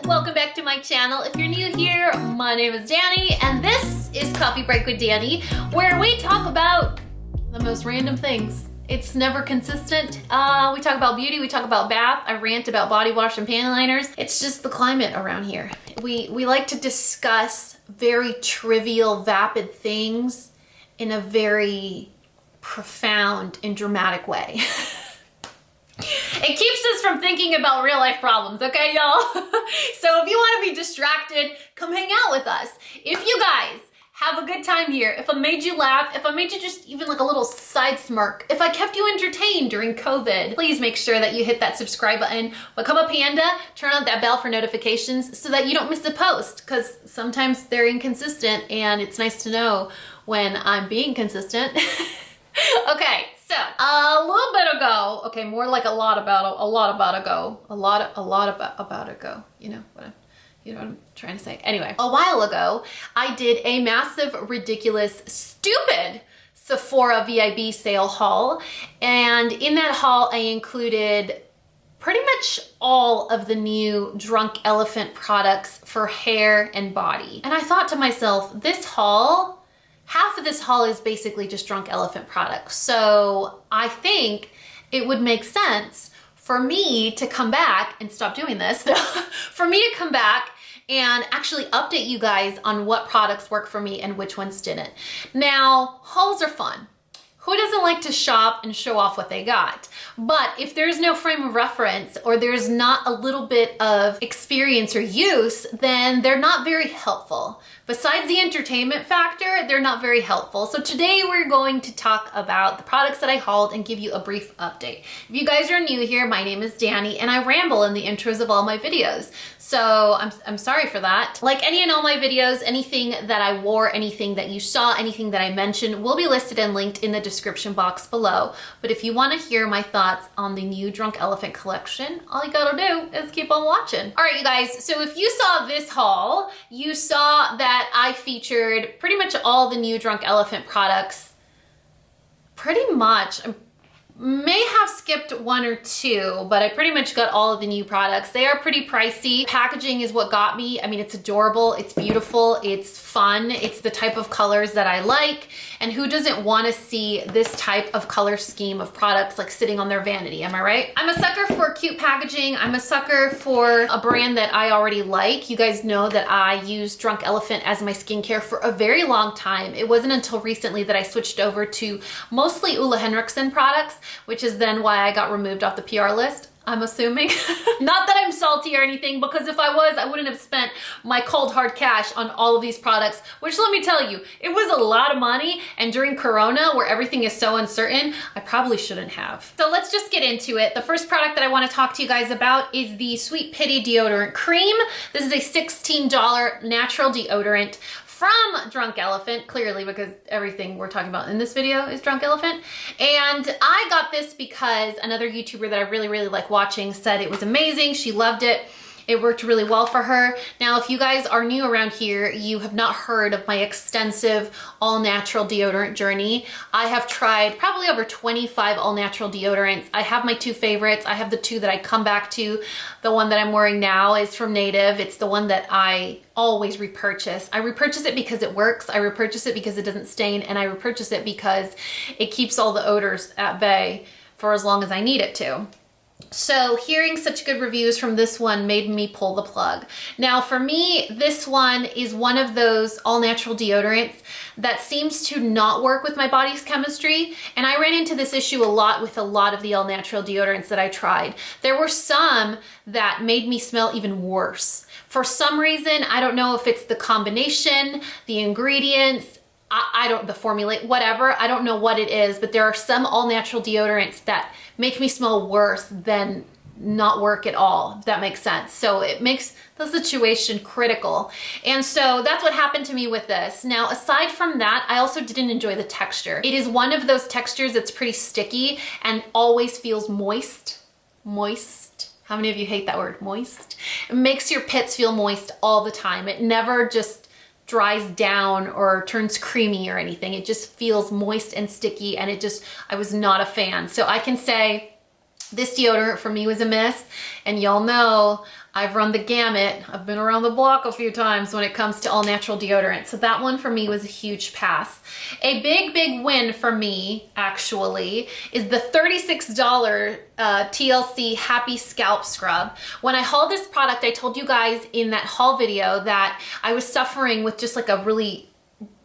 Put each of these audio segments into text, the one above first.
welcome back to my channel. If you're new here, my name is Dani and this is Coffee Break with Dani, where we talk about the most random things. It's never consistent. We talk about beauty, we talk about bath, I rant about body wash and panty liners. It's just the climate around here. We like to discuss very trivial, vapid things in a very profound and dramatic way. It keeps us from thinking about real life problems, okay, y'all? So if you want to be distracted, come hang out with us. If you guys have a good time here, if I made you laugh, if I made you just even like a little side smirk, if I kept you entertained during COVID, please make sure that you hit that subscribe button, become a panda, turn on that bell for notifications so that you don't miss a post, because sometimes they're inconsistent and it's nice to know when I'm being consistent. Okay, so a little bit ago, okay, more like a lot about ago, you know what I'm trying to say. Anyway, a while ago, I did a massive, ridiculous, stupid Sephora VIB sale haul. And in that haul, I included pretty much all of the new Drunk Elephant products for hair and body. And I thought to myself, this haul, half of this haul is basically just Drunk Elephant products. So I think it would make sense for me to come back and stop doing this, for me to come back and actually update you guys on what products work for me and which ones didn't. Now, hauls are fun. Who doesn't like to shop and show off what they got? But if there's no frame of reference or there's not a little bit of experience or use, then they're not very helpful. Besides the entertainment factor, they're not very helpful. So today we're going to talk about the products that I hauled and give you a brief update. If you guys are new here, my name is Dani and I ramble in the intros of all my videos. So I'm sorry for that. Like any and all my videos, anything that I wore, anything that you saw, anything that I mentioned will be listed and linked in the description box below. But if you want to hear my thoughts on the new Drunk Elephant collection, all you gotta do is keep on watching. All right, you guys, so if you saw this haul, you saw that I featured pretty much all the new Drunk Elephant products. Pretty much. I may have skipped one or two, but I pretty much got all of the new products. They are pretty pricey. Packaging is what got me. I mean, it's adorable, it's beautiful, it's fun, it's the type of colors that I like, and who doesn't want to see this type of color scheme of products like sitting on their vanity, am I right? I'm a sucker for cute packaging. I'm a sucker for a brand that I already like. You guys know that I used Drunk Elephant as my skincare for a very long time. It wasn't until recently that I switched over to mostly Ole Henriksen products, which is then why I got removed off the PR list, I'm assuming. Not that I'm salty or anything, because if I was, I wouldn't have spent my cold hard cash on all of these products, which let me tell you, it was a lot of money, and during Corona, where everything is so uncertain, I probably shouldn't have. So let's just get into it. The first product that I want to talk to you guys about is the Sweet Pitti Deodorant Cream. This is a $16 natural deodorant from Drunk Elephant, clearly because everything we're talking about in this video is Drunk Elephant. And I got this because another YouTuber that I really like watching said it was amazing. She loved it. It worked really well for her. Now, if you guys are new around here, you have not heard of my extensive all-natural deodorant journey. I have tried probably over 25 all-natural deodorants. I have my two favorites. I have the two that I come back to. The one that I'm wearing now is from Native. It's the one that I always repurchase. I repurchase it because it works. I repurchase it because it doesn't stain, and I repurchase it because it keeps all the odors at bay for as long as I need it to. So hearing such good reviews from this one made me pull the plug. Now for me, this one is one of those all-natural deodorants that seems to not work with my body's chemistry, and I ran into this issue a lot with a lot of the all-natural deodorants that I tried. There were some that made me smell even worse. For some reason, I don't know if it's the combination, the ingredients, the formulate, whatever, I don't know what it is, but there are some all-natural deodorants that make me smell worse than not work at all, if that makes sense. So it makes the situation critical. And so that's what happened to me with this. Now, aside from that, I also didn't enjoy the texture. It is one of those textures that's pretty sticky and always feels moist. Moist. How many of you hate that word, moist? It makes your pits feel moist all the time. It never just dries down or turns creamy or anything. It just feels moist and sticky, and I was not a fan. So I can say this deodorant for me was a miss, and y'all know I've run the gamut. I've been around the block a few times when it comes to all natural deodorant. So that one for me was a huge pass. A big win for me, actually, is the $36 T.L.C. Happy Scalp Scrub. When I hauled this product, I told you guys in that haul video that I was suffering with just like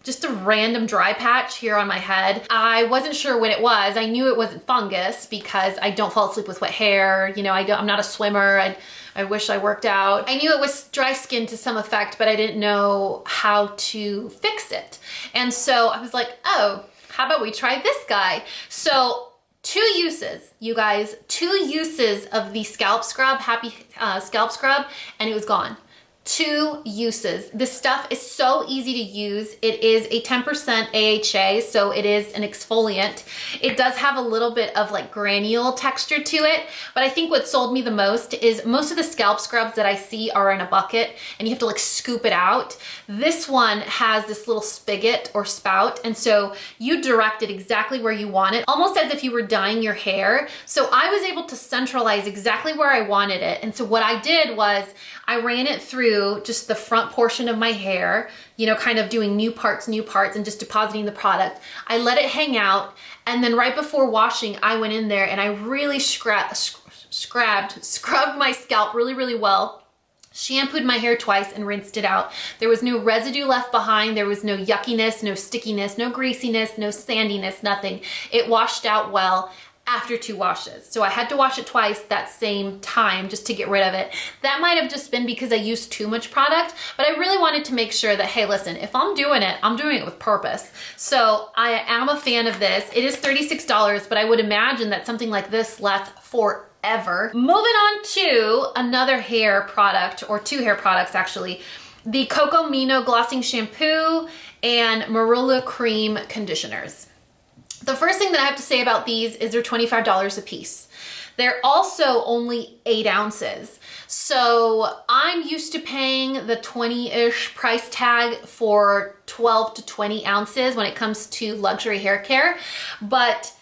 just a random dry patch here on my head. I wasn't sure what it was. I knew it wasn't fungus because I don't fall asleep with wet hair. You know, I'm not a swimmer. I wish I worked out. I knew it was dry skin to some effect, but I didn't know how to fix it. And so I was like, oh, how about we try this guy? So 2 uses, you guys, 2 uses of the scalp scrub, Happy Scalp Scrub, and it was gone. 2 uses. This stuff is so easy to use. It is a 10% AHA, so it is an exfoliant. It does have a little bit of like granule texture to it, but I think what sold me the most is most of the scalp scrubs that I see are in a bucket and you have to like scoop it out. This one has this little spigot or spout, and so you direct it exactly where you want it, almost as if you were dyeing your hair. So I was able to centralize exactly where I wanted it. And so what I did was I ran it through just the front portion of my hair, you know, kind of doing new parts and just depositing the product. I let it hang out, and then right before washing, I went in there and I really scrubbed my scalp really well. Shampooed my hair twice and rinsed it out. There was no residue left behind. There was no yuckiness, no stickiness, no greasiness, no sandiness, nothing. It washed out well after 2 washes. So I had to wash it twice that same time just to get rid of it. That might have just been because I used too much product, but I really wanted to make sure that, hey, listen, if I'm doing it with purpose. So I am a fan of this. It is $36, but I would imagine that something like this lasts forever. Moving on to another hair product, or 2 hair products actually, the Cocomino Glossing Shampoo and Marula Cream Conditioners. The first thing that I have to say about these is they're $25 a piece. They're also only 8 ounces. So I'm used to paying the 20-ish price tag for 12 to 20 ounces when it comes to luxury hair care, but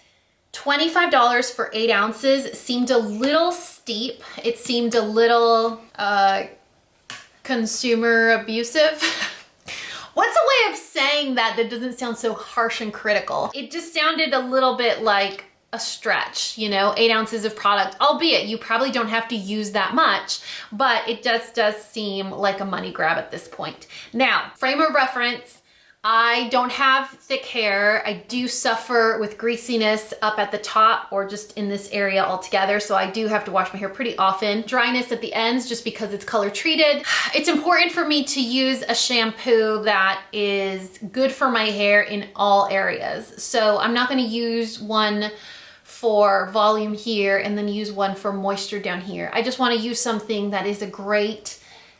$25 for 8 ounces seemed a little steep. It seemed a little consumer abusive. What's a way of saying that doesn't sound so harsh and critical? It just sounded a little bit like a stretch, you know, 8 ounces of product, albeit you probably don't have to use that much, but it just does seem like a money grab at this point. Now, frame of reference, I don't have thick hair. I do suffer with greasiness up at the top or just in this area altogether, so I do have to wash my hair pretty often. Dryness at the ends just because it's color treated. It's important for me to use a shampoo that is good for my hair in all areas. So I'm not gonna use one for volume here and then use one for moisture down here. I just wanna use something that is a great,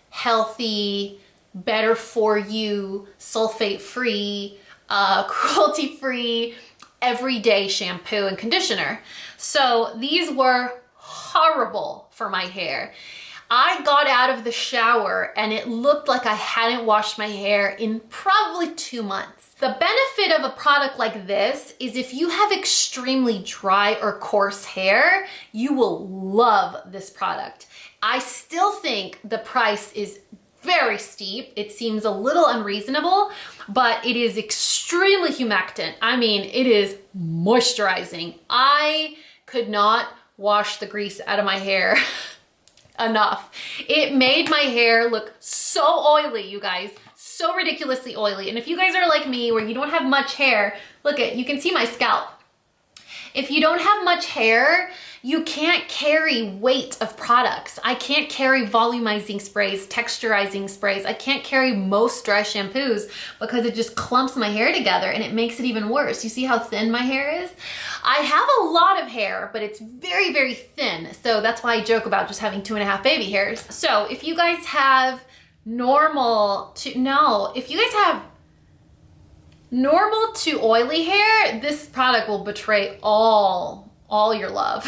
healthy, better for you, sulfate-free, cruelty-free, everyday shampoo and conditioner. So these were horrible for my hair. I got out of the shower and it looked like I hadn't washed my hair in probably 2 months. The benefit of a product like this is if you have extremely dry or coarse hair, you will love this product. I still think the price is very steep. It seems a little unreasonable, but it is extremely humectant. I mean, it is moisturizing. I could not wash the grease out of my hair enough. It made my hair look so oily, you guys, so ridiculously oily. And if you guys are like me where you don't have much hair, look at, you can see my scalp. If you don't have much hair, you can't carry weight of products. I can't carry volumizing sprays, texturizing sprays. I can't carry most dry shampoos because it just clumps my hair together and it makes it even worse. You see how thin my hair is? I have a lot of hair, but it's very thin. So that's why I joke about just having 2.5 baby hairs. So if you guys have normal to oily hair, this product will betray all your love.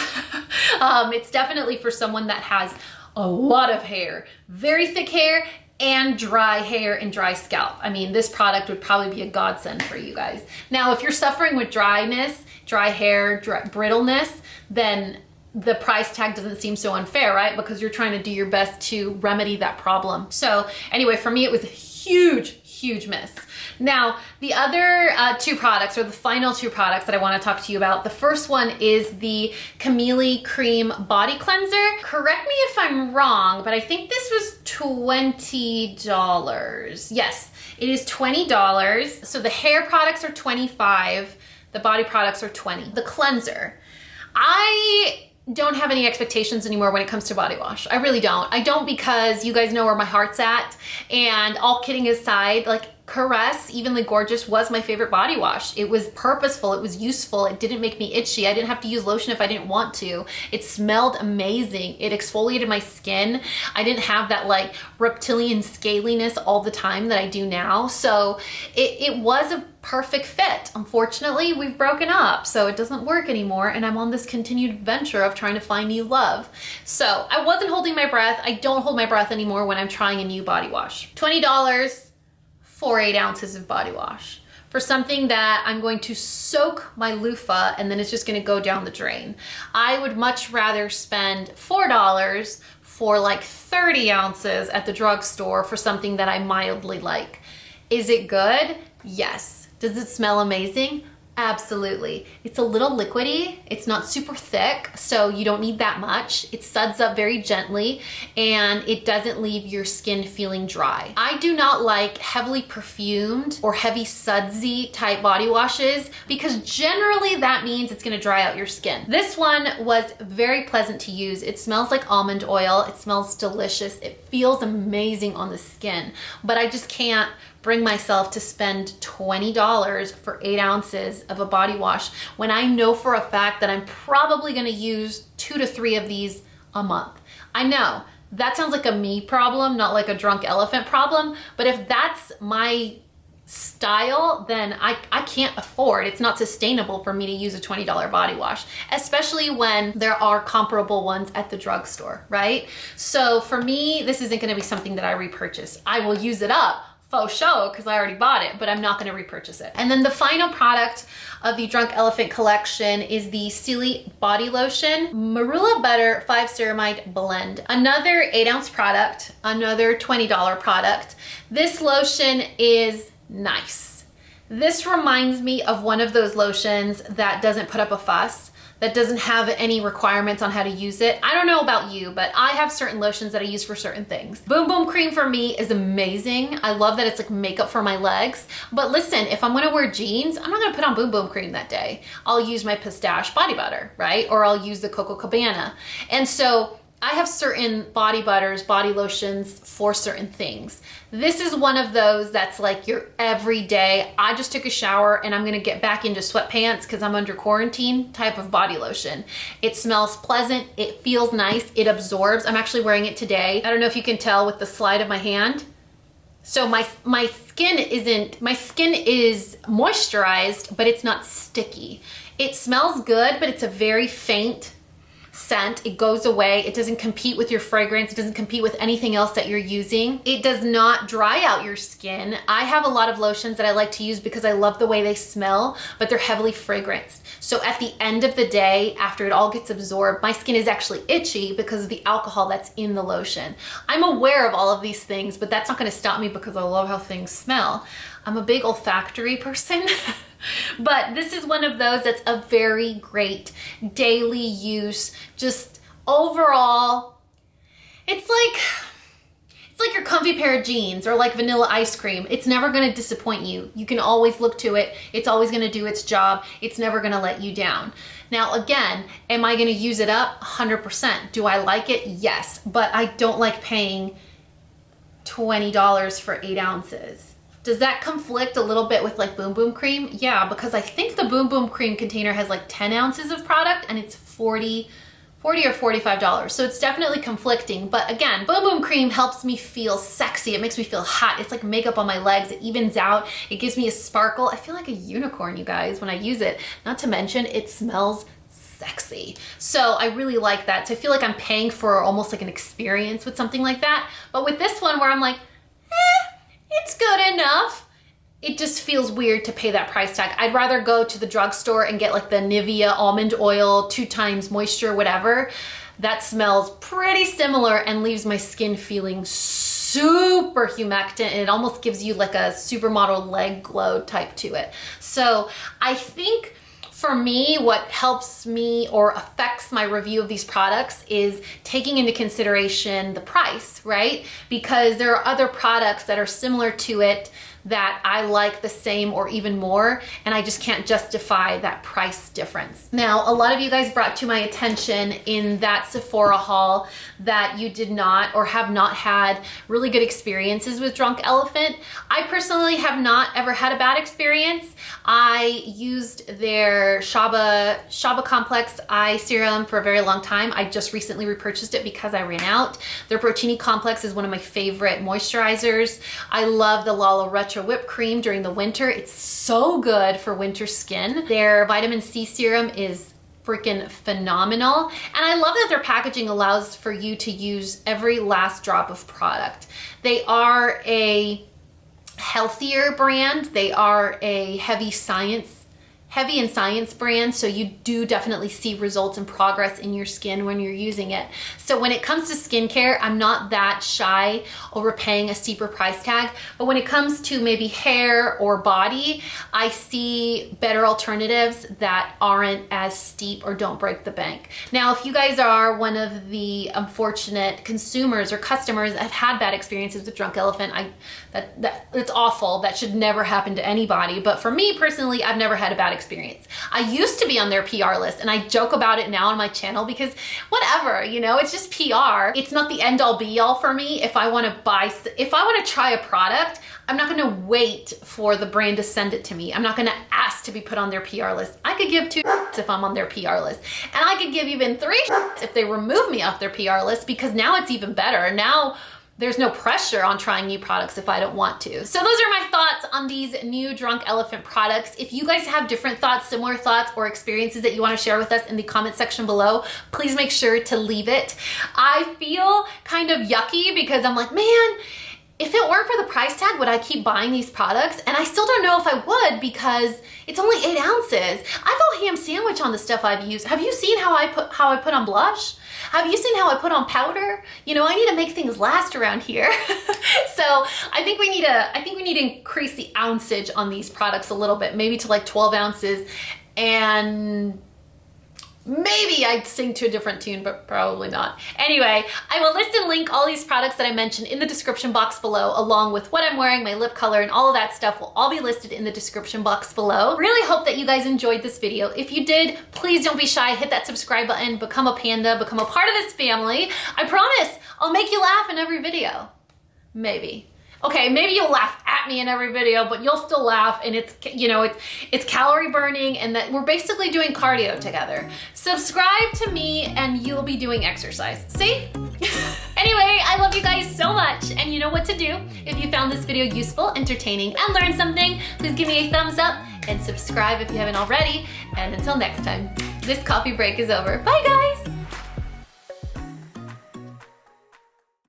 It's definitely for someone that has a lot of hair, very thick hair, and dry hair and dry scalp. I mean, this product would probably be a godsend for you guys. Now, if you're suffering with dryness, dry hair, brittleness, then the price tag doesn't seem so unfair, right? Because you're trying to do your best to remedy that problem. So anyway, for me, it was a huge miss. Now, the other two products, or the final two products that I want to talk to you about, the first one is the Kamili Cream Body Cleanser. Correct me if I'm wrong, but I think this was $20. Yes, it is $20. So the hair products are $25, the body products are $20. The cleanser, I don't have any expectations anymore when it comes to body wash. I really don't. I don't, because you guys know where my heart's at. And all kidding aside, like, Caress Evenly Gorgeous was my favorite body wash. It was purposeful, it was useful, it didn't make me itchy, I didn't have to use lotion if I didn't want to. It smelled amazing, it exfoliated my skin. I didn't have that like reptilian scaliness all the time that I do now. So it was a perfect fit. Unfortunately, we've broken up, so it doesn't work anymore, and I'm on this continued adventure of trying to find new love. So I wasn't holding my breath. I don't hold my breath anymore when I'm trying a new body wash. $20 for 8 ounces of body wash for something that I'm going to soak my loofah and then it's just gonna go down the drain. I would much rather spend $4 for like 30 ounces at the drugstore for something that I mildly like. Is it good? Yes. Does it smell amazing? Absolutely. It's a little liquidy. It's not super thick, so you don't need that much. It suds up very gently and it doesn't leave your skin feeling dry. I do not like heavily perfumed or heavy sudsy type body washes because generally that means it's gonna dry out your skin. This one was very pleasant to use. It smells like almond oil. It smells delicious. It feels amazing on the skin, but I just can't bring myself to spend $20 for 8 ounces of a body wash when I know for a fact that I'm probably gonna use 2 to 3 of these a month. I know that sounds like a me problem, not like a drunk elephant problem, but if that's my style, then I can't afford, it's not sustainable for me to use a $20 body wash, especially when there are comparable ones at the drugstore, right? So for me, this isn't gonna be something that I repurchase. I will use it up, faux show, because I already bought it, but I'm not gonna repurchase it. And then the final product of the Drunk Elephant collection is the Sili Body Lotion Marula Butter 5 Ceramide Blend. Another 8 ounce product, another $20 product. This lotion is nice. This reminds me of one of those lotions that doesn't put up a fuss, that doesn't have any requirements on how to use it. I don't know about you, but I have certain lotions that I use for certain things. Boom Boom Cream for me is amazing. I love that it's like makeup for my legs. But listen, if I'm gonna wear jeans, I'm not gonna put on Boom Boom Cream that day. I'll use my Pistache body butter, right? Or I'll use the Coco Cabana. And so I have certain body butters, body lotions for certain things. This is one of those that's like your everyday, I just took a shower and I'm gonna get back into sweatpants because I'm under quarantine type of body lotion. It smells pleasant, it feels nice, it absorbs. I'm actually wearing it today. I don't know if you can tell with the slide of my hand. So my skin is moisturized, but it's not sticky. It smells good, but it's a very faint scent. It goes away. It doesn't compete with your fragrance. It doesn't compete with anything else that you're using. It does not dry out your skin. I have a lot of lotions that I like to use because I love the way they smell, but they're heavily fragranced. So at the end of the day, after it all gets absorbed, my skin is actually itchy because of the alcohol that's in the lotion. I'm aware of all of these things, but that's not going to stop me because I love how things smell. I'm a big olfactory person. But this is one of those that's a very great daily use. Just overall, it's like your comfy pair of jeans or like vanilla ice cream. It's never gonna disappoint you. You can always look to it. It's always gonna do its job. It's never gonna let you down. Now again, am I gonna use it up? 100%. Do I like it? Yes, but I don't like paying $20 for 8 ounces. Does that conflict a little bit with like Boom Boom Cream? Yeah, because I think the Boom Boom Cream container has like 10 ounces of product and it's $40 or $45. So it's definitely conflicting. But again, Boom Boom Cream helps me feel sexy. It makes me feel hot. It's like makeup on my legs. It evens out. It gives me a sparkle. I feel like a unicorn, you guys, when I use it. Not to mention it smells sexy. So I really like that. So I feel like I'm paying for almost like an experience with something like that. But with this one where I'm like, it's good enough. it just feels weird to pay that price tag. I'd rather go to the drugstore and get like the Nivea almond oil, 2 times moisture, whatever. That smells pretty similar and leaves my skin feeling super humectant, and it almost gives you like a supermodel leg glow type to it. So I think for me, what helps me or affects my review of these products is taking into consideration the price, right? Because there are other products that are similar to it that I like the same or even more, and I just can't justify that price difference. Now, a lot of you guys brought to my attention in that Sephora haul that you did not or have not had really good experiences with Drunk Elephant. I personally have not ever had a bad experience. I used their Shaba Complex Eye Serum for a very long time. I just recently repurchased it because I ran out. Their Protini Complex is one of my favorite moisturizers. I love the Lala Retro Whipped Cream during the winter. It's so good for winter skin. Their vitamin C serum is freaking phenomenal. And I love that their packaging allows for you to use every last drop of product. They are a healthier brand. They are a heavy in science brand, so you do definitely see results and progress in your skin when you're using it. So when it comes to skincare, I'm not that shy over paying a steeper price tag, but when it comes to maybe hair or body, I see better alternatives that aren't as steep or don't break the bank. Now, if you guys are one of the unfortunate consumers or customers that have had bad experiences with Drunk Elephant, it's awful. That should never happen to anybody. But for me personally, I've never had a bad experience. I used to be on their PR list, and I joke about it now on my channel because whatever, you know, it's just PR. It's not the end all be all for me. If I want to try a product, I'm not going to wait for the brand to send it to me. I'm not going to ask to be put on their PR list. I could give 2 if I'm on their PR list, and I could give even 3 if they remove me off their PR list, because now it's even better. Now there's no pressure on trying new products if I don't want to. So those are my thoughts on these new Drunk Elephant products. If you guys have different thoughts, similar thoughts, or experiences that you want to share with us in the comment section below, please make sure to leave it. I feel kind of yucky because I'm like, man, if it weren't for the price tag, would I keep buying these products? And I still don't know if I would, because it's only 8 ounces. I go ham sandwich on the stuff I've used. Have you seen how I put on blush? Have you seen how I put on powder? You know, I need to make things last around here. So I think we need to increase the ounceage on these products a little bit, maybe to like 12 ounces, and maybe I'd sing to a different tune, but probably not. Anyway, I will list and link all these products that I mentioned in the description box below, along with what I'm wearing, my lip color, and all of that stuff will all be listed in the description box below. Really hope that you guys enjoyed this video. If you did, please don't be shy. Hit that subscribe button, become a panda, become a part of this family. I promise I'll make you laugh in every video. Maybe. Okay, maybe you'll laugh at me in every video, but you'll still laugh, and it's, you know, it's calorie burning, and that we're basically doing cardio together. Subscribe to me and you'll be doing exercise. See? Anyway, I love you guys so much, and you know what to do. If you found this video useful, entertaining, and learned something, please give me a thumbs up and subscribe if you haven't already. And until next time, this coffee break is over. Bye guys!